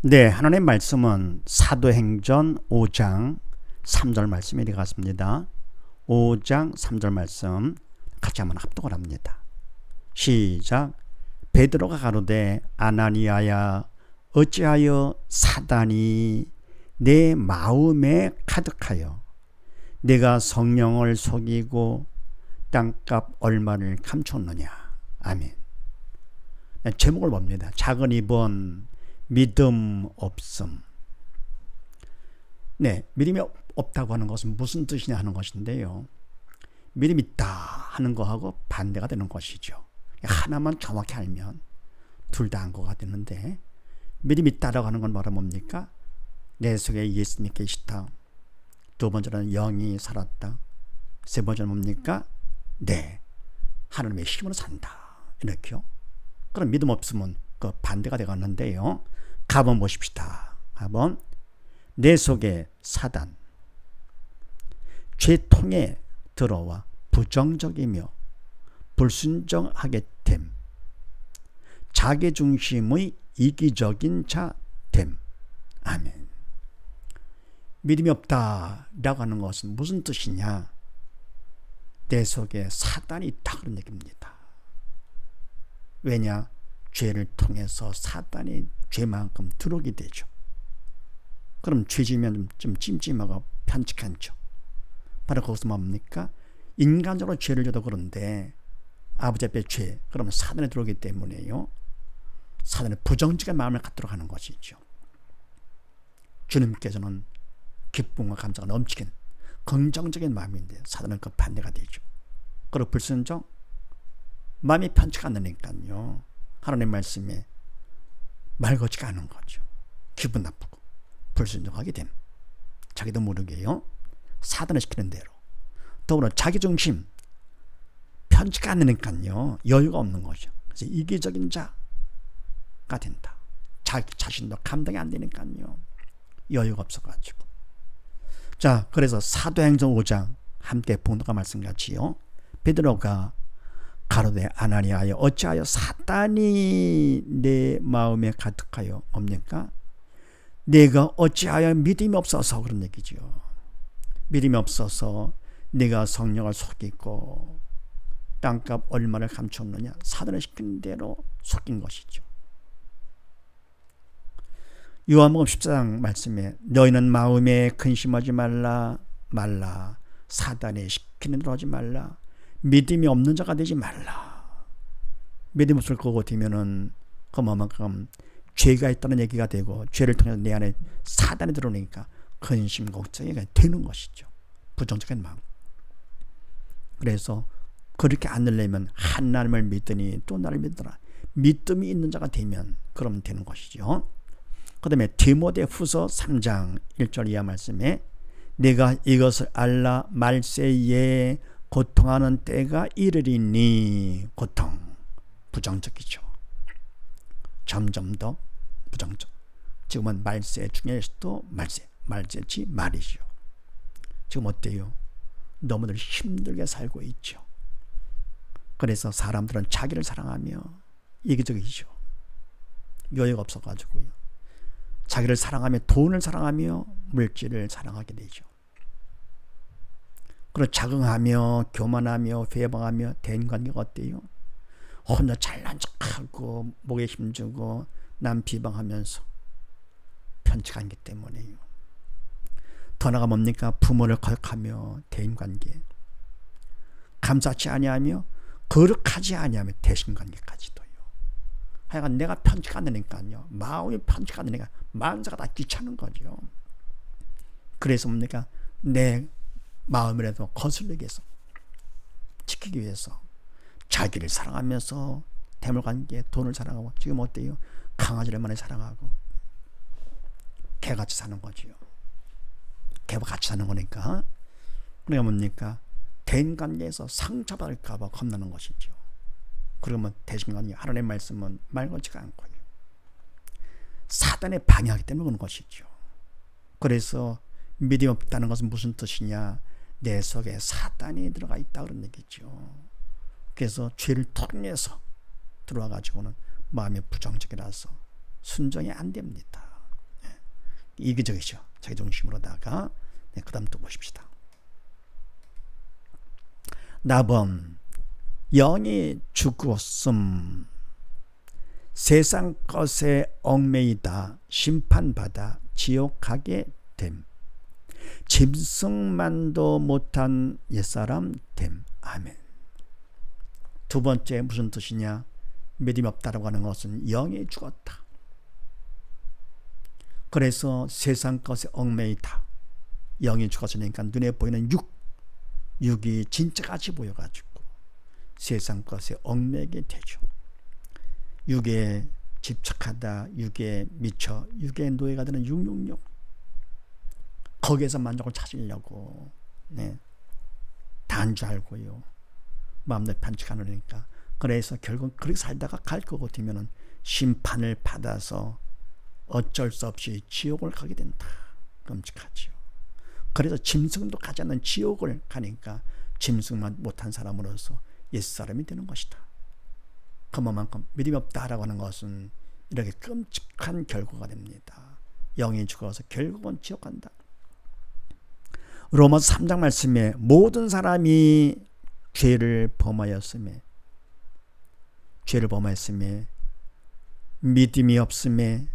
네, 하나님의 말씀은 사도행전 5장 3절 말씀이 되겠습니다. 5장 3절 말씀 같이 한번 합독을 합니다. 시작. 베드로가 가로되 아나니아야 어찌하여 사단이 내 마음에 가득하여 내가 성령을 속이고 땅값 얼마를 감췄느냐. 아멘. 제목을 봅니다. 작은 입은 믿음 없음. 네, 믿음이 없다고 하는 것은 무슨 뜻이냐 하는 것인데요. 믿음이 있다 하는 거하고 반대가 되는 것이죠. 하나만 정확히 알면 둘 다 한 거가 되는데, 믿음이 있다라고 하는 건 뭐라 뭡니까? 내 속에 예수님이 계시다. 두 번째는 영이 살았다. 세 번째는 뭡니까? 네, 하나님의 힘으로 산다. 이렇게요. 그럼 믿음 없으면 그 반대가 되겠는데요. 가본 보십시다. 가본. 내 속에 사단, 죄통에 들어와 부정적이며 불순종하게 됨, 자기중심의 이기적인 자 됨. 아멘. 믿음이 없다라고 하는 것은 무슨 뜻이냐? 내 속에 사단이 있다 그런 얘기입니다. 왜냐? 죄를 통해서 사단이 죄만큼 들어오게 되죠. 그럼 죄지면 좀 찜찜하고 편측하죠. 바로 거기서 뭡니까? 인간적으로 죄를 져도 그런데 아버지 앞에 죄, 그러면 사단이 들어오기 때문에요. 사단의 부정적인 마음을 갖도록 하는 것이죠. 주님께서는 기쁨과 감사가 넘치긴 긍정적인 마음인데 사단은 그 반대가 되죠. 그리고 불순종, 마음이 편치가 않으니까요. 하나님 말씀에 말 걸지가 않은 거죠. 기분 나쁘고 불순종하게 됨. 자기도 모르게요. 사단을 시키는 대로. 더불어 자기중심, 편치가 않으니까요. 여유가 없는 거죠. 그래서 이기적인 자가 된다. 자기 자신도 감당이 안 되니까요. 여유가 없어가지고. 자, 그래서 사도행전 5장 함께 본도가 말씀같이요. 베드로가 가로되 아나니아여 어찌하여 사단이 내 마음에 가득하여 뭡니까? 내가 어찌하여 믿음이 없어서 그런 얘기죠. 믿음이 없어서 내가 성령을 속이고 땅값 얼마를 감췄느냐. 사단을 시키는 대로 속인 것이죠. 요한복음 14장 말씀에 너희는 마음에 근심하지 말라. 사단이 시키는 대로 하지 말라. 믿음이 없는 자가 되지 말라. 믿음 없을 거고 되면은 그만큼 죄가 있다는 얘기가 되고 죄를 통해서 내 안에 사단이 들어오니까 근심 걱정이 되는 것이죠. 부정적인 마음. 그래서 그렇게 않으려면 하나님을 믿더니 또 나를 믿더라. 믿음이 있는 자가 되면 그러면 되는 것이죠. 그 다음에 디모데후서 3장 1절 이하 말씀에 내가 이것을 알라 말세에 고통하는 때가 이르리니. 고통 부정적이죠. 점점 더 부정적. 지금은 말세 중에서도 말세지 말이죠. 지금 어때요? 너무들 힘들게 살고 있죠. 그래서 사람들은 자기를 사랑하며 이기적이죠. 여유가 없어가지고요. 자기를 사랑하며 돈을 사랑하며 물질을 사랑하게 되죠. 그리고 자긍하며 교만하며 회방하며 대인관계가 어때요? 혼자 잘난 척하고 목에 힘주고 남 비방하면서 편측하기 때문에요. 더 나아가 뭡니까? 부모를 거역하며 대인관계, 감사치 아니하며 거룩하지 아니하며 대신관계까지도요. 하여간 내가 편측 않으니까요. 마음이 편측 않으니까 만사가 다 귀찮은 거죠. 그래서 뭡니까? 내 마음이라도 거슬리게 해서 지키기 위해서 자기를 사랑하면서 대물관계, 돈을 사랑하고 지금 어때요? 강아지를 많이 사랑하고 개같이 사는 거지요. 개와 같이 사는 거니까. 그러니까 뭡니까? 대인관계에서 상처받을까 봐 겁나는 것이죠. 그러면 대신관계, 하나님의 말씀은 말 걸지가 않고요. 사단의 방해하기 때문에 그런 것이죠. 그래서 믿음이 없다는 것은 무슨 뜻이냐? 내 속에 사단이 들어가 있다 그런 얘기죠. 그래서 죄를 통해서 들어와 가지고는 마음이 부정적이라서 순종이 안 됩니다. 이기적이죠. 자기 중심으로다가. 네, 그 다음 또 보십시다. 나범 영이 죽었음 세상 것에 얽매이다 심판받아 지옥 가게 됨 짐승만도 못한 옛사람 됨. 아멘. 두 번째 무슨 뜻이냐? 믿음이 없다라고 하는 것은 영이 죽었다. 그래서 세상 것에 얽매이다. 영이 죽었으니까 눈에 보이는 육이 진짜같이 보여가지고 세상 것에 얽매이게 되죠. 육에 집착하다, 육에 미쳐, 육에 노예가 되는 육육육. 거기에서 만족을 찾으려고 다한 줄 알고요. 마음대로 편식하려니까. 그래서 결국 그렇게 살다가 갈 것 같으면 심판을 받아서 어쩔 수 없이 지옥을 가게 된다. 끔찍하지요. 그래서 짐승도 가지 않는 지옥을 가니까 짐승만 못한 사람으로서 옛사람이 되는 것이다. 그만큼 믿음이 없다라고 하는 것은 이렇게 끔찍한 결과가 됩니다. 영이 죽어서 결국은 지옥 간다. 로마서 3장 말씀에 모든 사람이 죄를 범하였음에 믿음이 없음에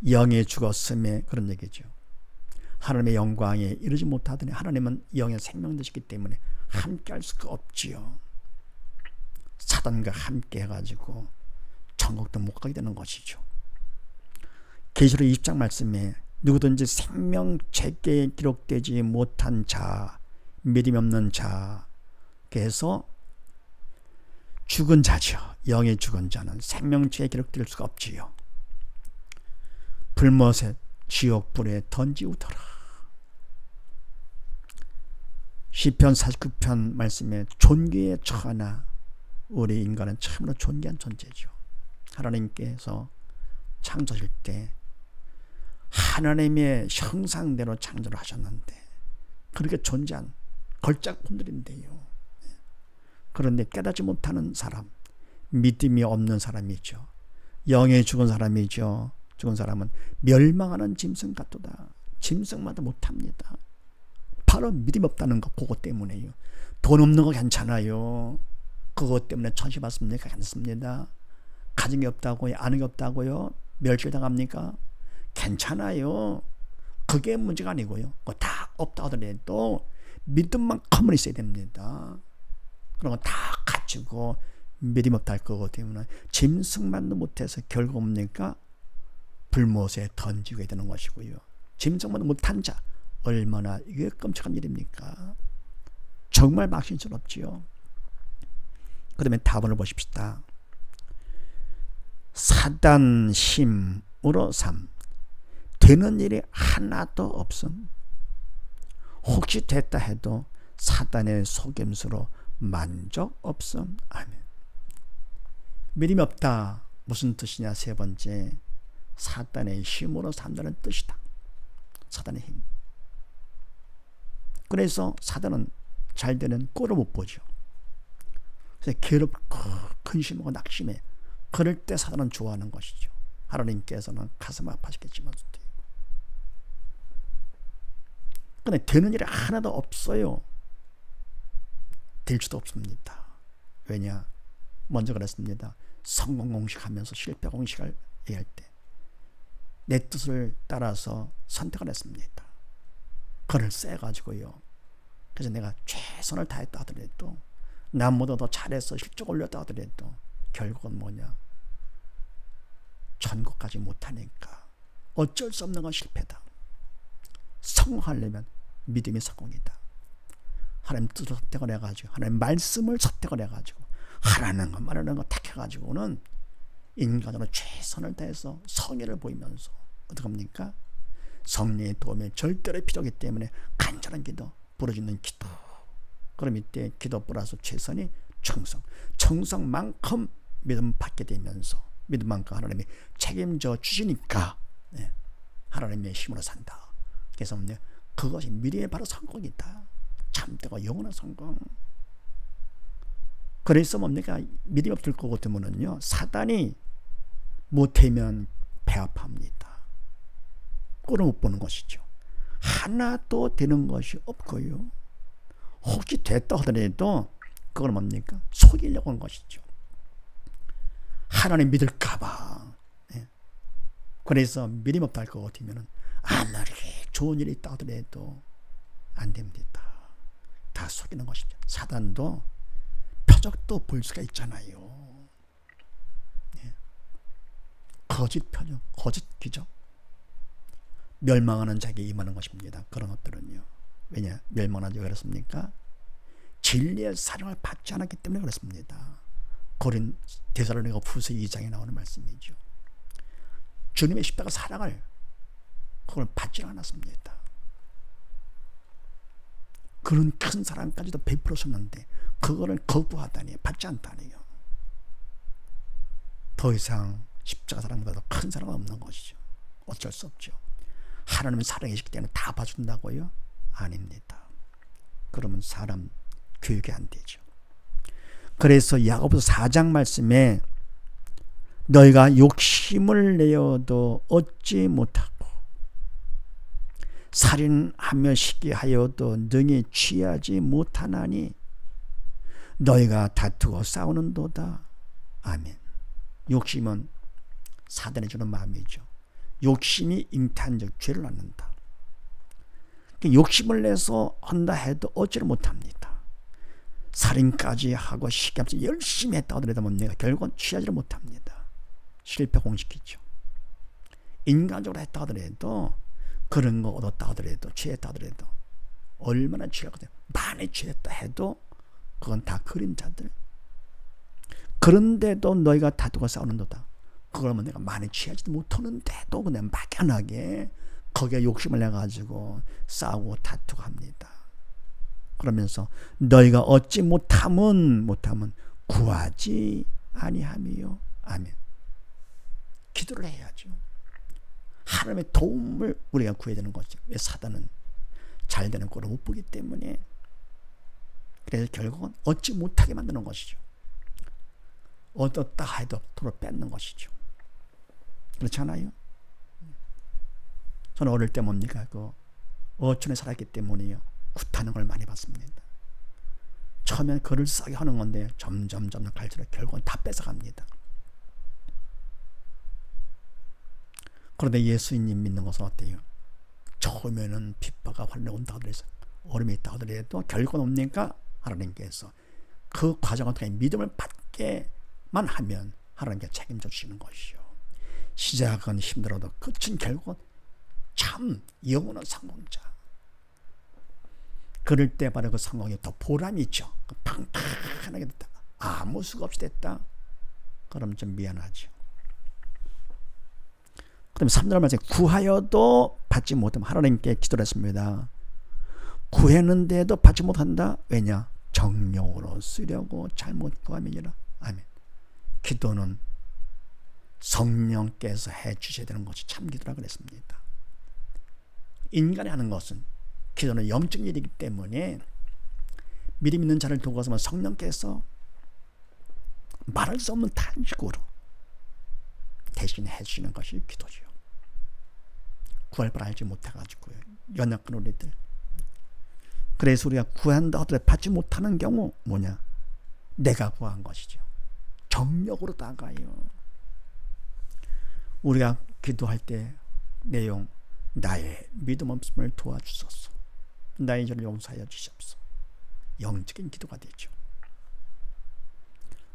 영이 죽었음에 그런 얘기죠. 하나님의 영광에 이르지 못하더니 하나님은 영의 생명 되시기 때문에 함께 할 수가 없지요. 사단과 함께 해가지고 천국도 못 가게 되는 것이죠. 계시록 20장 말씀에 누구든지 생명책에 기록되지 못한 자, 믿음이 없는 자께서 죽은 자죠. 영이 죽은 자는 생명책에 기록될 수가 없지요. 불못에 지옥불에 던지우더라. 시편 49편 말씀에 존귀에 처하나 우리 인간은 참으로 존귀한 존재죠. 하나님께서 창조하실 때 하나님의 형상대로 창조를 하셨는데 그렇게 존재한 걸작품들인데요. 그런데 깨닫지 못하는 사람, 믿음이 없는 사람이죠. 영에 죽은 사람이죠. 죽은 사람은 멸망하는 짐승 같도다. 짐승마다 못합니다. 바로 믿음이 없다는 거 그것 때문에요. 돈 없는 거 괜찮아요. 그것 때문에 천시 받습니까? 괜찮습니다. 가진 게 없다고요? 아는 게 없다고요? 멸절당합니까? 괜찮아요. 그게 문제가 아니고요. 그거 다 없다 하더라도 믿음만큼은 있어야 됩니다. 그런 거 다 갖추고 믿음 없다 할 거고 때문에 짐승만도 못해서 결국 뭡니까? 불못에 던지게 되는 것이고요. 짐승만도 못한 자 얼마나 이게 끔찍한 일입니까? 정말 막신스럽지요. 그 다음에 답을 보십시다. 사단 힘으로 삼 되는 일이 하나도 없음. 혹시 됐다 해도 사단의 속임수로 만족 없음. 아멘. 믿음이 없다. 무슨 뜻이냐? 세 번째, 사단의 힘으로 산다는 뜻이다. 사단의 힘. 그래서 사단은 잘 되는 꼴을 못 보죠. 그래서 괴롭고 근심하고 낙심해. 그럴 때 사단은 좋아하는 것이죠. 하나님께서는 가슴 아파하시겠지만 근데 되는 일이 하나도 없어요. 될 수도 없습니다. 왜냐? 먼저 그랬습니다. 성공 공식하면서 실패 공식을 얘기할 때 내 뜻을 따라서 선택을 했습니다. 그를 쎄가지고요. 그래서 내가 최선을 다했다 하더라도 남보다 더 잘해서 실적 올렸다 하더라도 결국은 뭐냐? 천국까지 못하니까 어쩔 수 없는 건 실패다. 성공하려면 믿음이 성공이다. 하나님 뜻을 선택을 해가지고 하나님 말씀을 선택을 해가지고 하라는 것 말하는 것 택해가지고는 인간으로 최선을 다해서 성의를 보이면서 어떻게 합니까? 성령의 도움이 절대로 필요하기 때문에 간절한 기도, 부르짖는 기도. 그럼 이때 기도 플러스 최선이 청성만큼 믿음 받게 되면서 믿음만큼 하나님이 책임져 주시니까 하나님의 힘으로 산다. 그래서 그것이 미래의 바로 성공이다. 참되고 영원한 성공. 그래서 뭡니까? 믿음이 없을 것 같으면요 사단이 못하면 배합합니다. 꼴을 못 보는 것이죠. 하나도 되는 것이 없고요. 혹시 됐다 하더라도 그건 뭡니까? 속이려고 하는 것이죠. 하나님 믿을까봐. 그래서 믿음 없다 할 것 같으면 아무리 좋은 일이 있다 하더라도 안 됩니다. 다 속이는 것이죠. 사단도 표적도 볼 수가 있잖아요. 거짓 표적, 거짓 기적. 멸망하는 자에게 임하는 것입니다. 그런 것들은요. 왜냐? 멸망하지 왜 그렇습니까? 진리의 사랑을 받지 않았기 때문에 그렇습니다. 고린 데살로니가 후서 2장에 나오는 말씀이죠. 주님의 십자가 사랑을 그걸 받지 않았습니다. 그런 큰 사랑까지도 베풀었었는데 그거를 거부하다니, 받지 않다니요. 더 이상 십자가 사랑보다도 큰 사랑은 없는 것이죠. 어쩔 수 없죠. 하나님은 사랑이시기 때문에 다 봐준다고요? 아닙니다. 그러면 사람 교육이 안 되죠. 그래서 야고보서 4장 말씀에 너희가 욕심을 내어도 얻지 못하고 살인하며 시기하여도 능히 취하지 못하나니 너희가 다투고 싸우는도다. 아멘. 욕심은 사단이 주는 마음이죠. 욕심이 잉태한 즉 죄를 낳는다. 욕심을 내서 한다 해도 얻지를 못합니다. 살인까지 하고 시기하면서 열심히 했다 하더라도 뭡니까? 결국은 취하지를 못합니다. 실패 공식이죠. 인간적으로 했다 하더라도 그런 거 얻었다 하더라도 취했다 하더라도 얼마나 취했거든요. 많이 취했다 해도 그건 다 그림자들. 그런데도 너희가 다투고 싸우는도다. 그러면 내가 많이 취하지도 못하는데도 그냥 막연하게 거기에 욕심을 내가지고 싸우고 다투고 합니다. 그러면서 너희가 얻지 못함은 구하지 아니함이요. 아멘. 기도를 해야죠. 하나님의 도움을 우리가 구해야 되는 거죠. 왜? 사단은 잘 되는 꼴을 못 보기 때문에. 그래서 결국은 얻지 못하게 만드는 것이죠. 얻었다 해도 도로 뺏는 것이죠. 그렇잖아요. 저는 어릴 때 뭡니까? 그 어촌에 살았기 때문에요. 굿하는 걸 많이 봤습니다. 처음엔 글을 싸게 하는 건데 점점 갈수록 결국은 다 뺏어갑니다. 그런데 예수님 믿는 것은 어때요? 처음에는 핍박과 환난이 온다 하더라도 어려움이 있다 하더라도 결국은 뭡니까? 하나님께서 그 과정을 통해 믿음을 받게만 하면 하나님께 책임져 주시는 것이요. 시작은 힘들어도 끝은 결국은 참 영원한 성공자. 그럴 때 바로 그 성공이 더 보람이 있죠. 평탄하게 됐다. 아무 수가 없이 됐다. 그럼 좀 미안하죠. 그럼 3절 말씀에 구하여도 받지 못하면 하나님께 기도를 했습니다. 구했는데도 받지 못한다. 왜냐? 정욕으로 쓰려고 잘못 구함이니라. 아멘. 기도는 성령께서 해주셔야 되는 것이 참 기도라 그랬습니다. 인간이 하는 것은 기도는 영적 일이기 때문에 믿음 있는 자를 두고서는 성령께서 말할 수 없는 탄식으로 대신 해주시는 것이 기도죠. 구할 바를 알지 못해가지고요. 연약한 우리들. 그래서 우리가 구한다 하더라도 받지 못하는 경우 뭐냐? 내가 구한 것이죠. 정력으로 다가요. 우리가 기도할 때 내용, 나의 믿음 없음을 도와주소서. 나의 죄를 용서하여 주시옵소서. 영적인 기도가 되죠.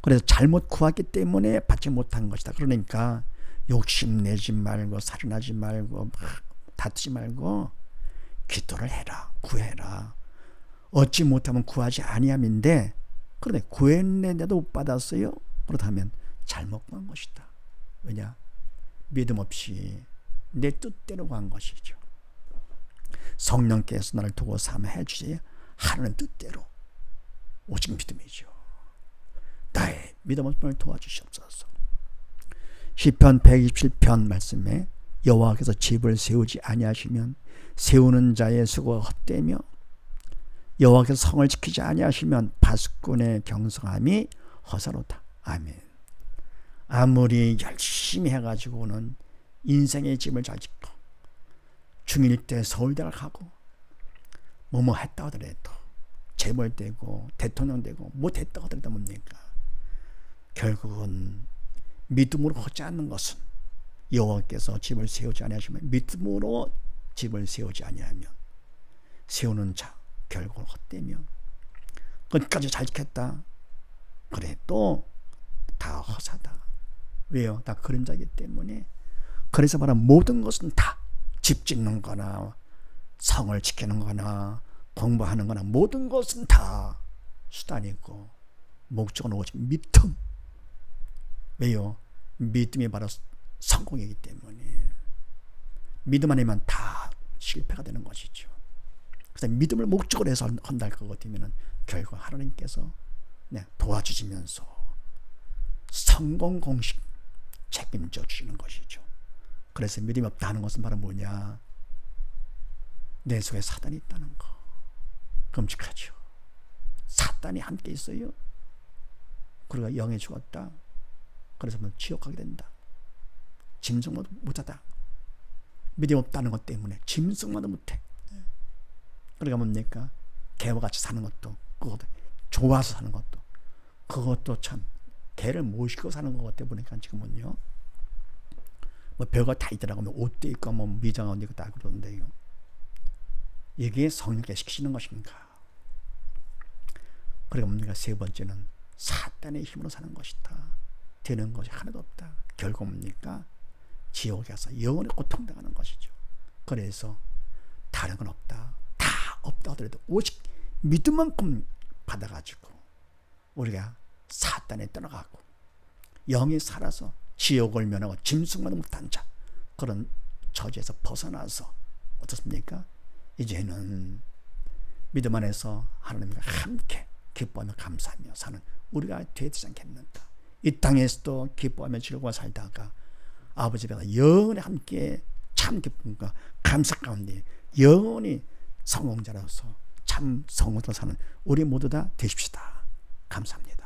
그래서 잘못 구했기 때문에 받지 못한 것이다. 그러니까 욕심내지 말고 살인하지 말고 다투지 말고 기도를 해라. 구해라. 얻지 못하면 구하지 아니함인데 그런데 구했는데도 못 받았어요. 그렇다면 잘못 구한 것이다. 왜냐? 믿음 없이 내 뜻대로 구한 것이죠. 성령께서 나를 두고 삼아 해주셔야 하나님 뜻대로 오직 믿음이죠. 나의 믿음 없음을 도와주시옵소서. 시편 127편 말씀에 여호와께서 집을 세우지 아니하시면 세우는 자의 수고가 헛되며 여호와께서 성을 지키지 아니하시면 파수꾼의 경성함이 허사로다. 아멘. 아무리 열심히 해가지고는 인생의 집을 잘 짓고 중1 때 서울대를 가고 뭐뭐 했다 하더라도 재벌되고 대통령 되고 뭐 됐다 하더라도 뭡니까? 결국은 믿음으로 하지 않는 것은 여호와께서 집을 세우지 아니하시면 믿음으로 집을 세우지 아니하면 세우는 자 결국은 헛되며 끝까지 잘 지켰다 그래도 다 허사다. 왜요? 다 그림자이기 때문에. 그래서 말하는 모든 것은 다 집 짓는 거나 성을 지키는 거나 공부하는 거나 모든 것은 다 수단이고 목적은 오직 믿음. 왜요? 믿음이 바로 성공이기 때문에. 믿음 아니면 다 실패가 되는 것이죠. 그래서 믿음을 목적으로 해서 한다 것 같으면 결국 하나님께서 도와주시면서 성공 공식 책임져 주시는 것이죠. 그래서 믿음이 없다 하는 것은 바로 뭐냐? 내 속에 사단이 있다는 거. 끔찍하죠. 사단이 함께 있어요. 그리고 영에 죽었다. 그래서 지옥 가게 된다. 짐승마도 못하다. 믿음 없다는 것 때문에 짐승마도 못해. 그러니까 뭡니까? 개와 같이 사는 것도 그것도 좋아서 사는 것도 그것도 참 개를 모시고 사는 것 같아 보니까 지금은요. 뭐 별거 다 있더라고. 뭐 옷도 있고 뭐 미장한 옷도 있고 다 그러는데요. 이게 성령께 시키시는 것인가? 그리고 뭡니까? 세 번째는 사단의 힘으로 사는 것이다. 되는 것이 하나도 없다. 결국 뭡니까? 지옥에 가서 영원히 고통당하는 것이죠. 그래서 다른 건 없다. 다 없다 하더라도 오직 믿음만큼 받아가지고 우리가 사단에 떠나가고 영이 살아서 지옥을 면하고 짐승마다 못한 자 그런 저주에서 벗어나서 어떻습니까? 이제는 믿음 안에서 하나님과 함께 기뻐하며 감사하며 사는 우리가 되지 않겠는가? 이 땅에서도 기뻐하며 즐거워 살다가 아버지 배가 영원히 함께 참 기쁨과 감사 가운데 영원히 성공자로서 참 성공자로 사는 우리 모두 다 되십시다. 감사합니다.